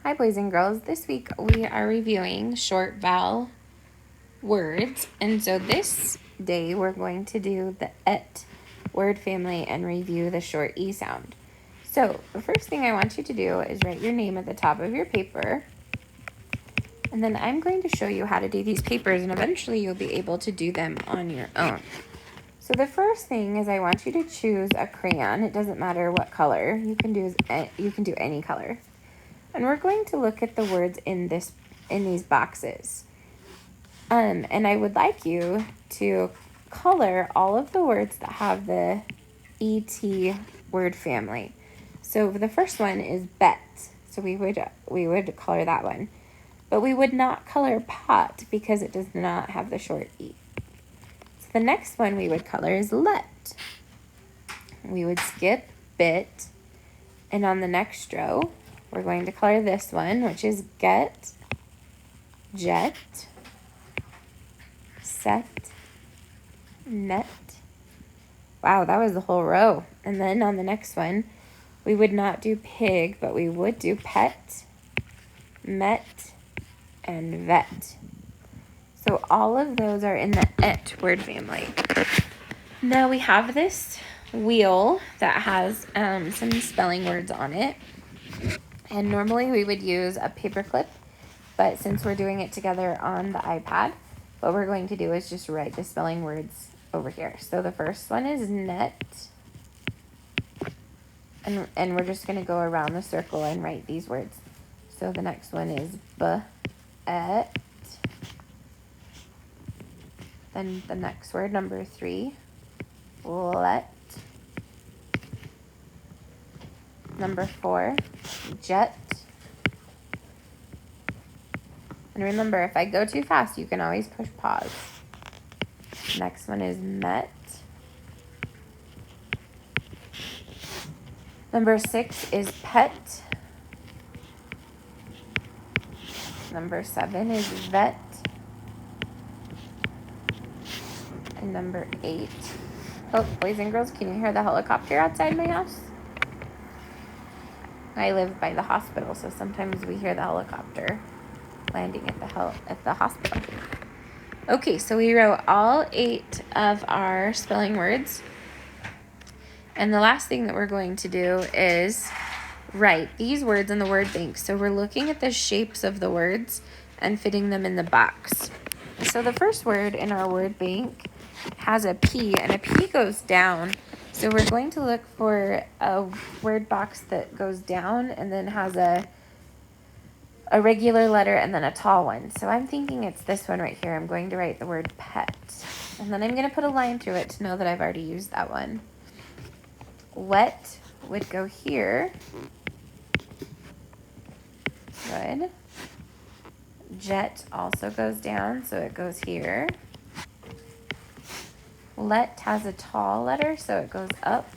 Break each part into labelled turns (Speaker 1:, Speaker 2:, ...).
Speaker 1: Hi boys and girls, this week we are reviewing short vowel words, and so this day we're going to do the et word family and review the short E sound. So the first thing I want you to do is write your name at the top of your paper, and then I'm going to show you how to do these papers, and eventually you'll be able to do them on your own. So the first thing is I want you to choose a crayon. It doesn't matter what color. You can do any color. And we're going to look at the words in these boxes. And I would like you to color all of the words that have the ET word family. So the first one is bet. So we would color that one. But we would not color pot because it does not have the short E. So the next one we would color is let. We would skip bit. And on the next row, we're going to color this one, which is get, jet, set, net. Wow, that was the whole row. And then on the next one, we would not do pig, but we would do pet, met, and vet. So all of those are in the et word family. Now we have this wheel that has some spelling words on it. And normally we would use a paper clip, but since we're doing it together on the iPad, what we're going to do is just write the spelling words over here. So the first one is net, and we're just going to go around the circle and write these words. So the next one is et. Then the next word, number 3, let. Number 4, jet. And remember, if I go too fast, you can always push pause. Next one is met. Number 6 is pet. Number 7 is vet. And number 8. Oh, boys and girls, can you hear the helicopter outside my house? I live by the hospital, so sometimes we hear the helicopter landing at the hospital. Okay, so we wrote all 8 of our spelling words. And the last thing that we're going to do is write these words in the word bank. So we're looking at the shapes of the words and fitting them in the box. So the first word in our word bank has a P, and a P goes down. So we're going to look for a word box that goes down and then has a regular letter and then a tall one. So I'm thinking it's this one right here. I'm going to write the word pet. And then I'm going to put a line through it to know that I've already used that one. Let would go here. Good. Jet also goes down, so it goes here. Let has a tall letter, so it goes up.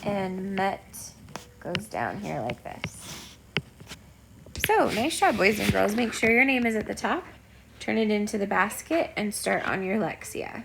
Speaker 1: And met goes down here like this. So, nice job, boys and girls. Make sure your name is at the top. Turn it into the basket and start on your Lexia.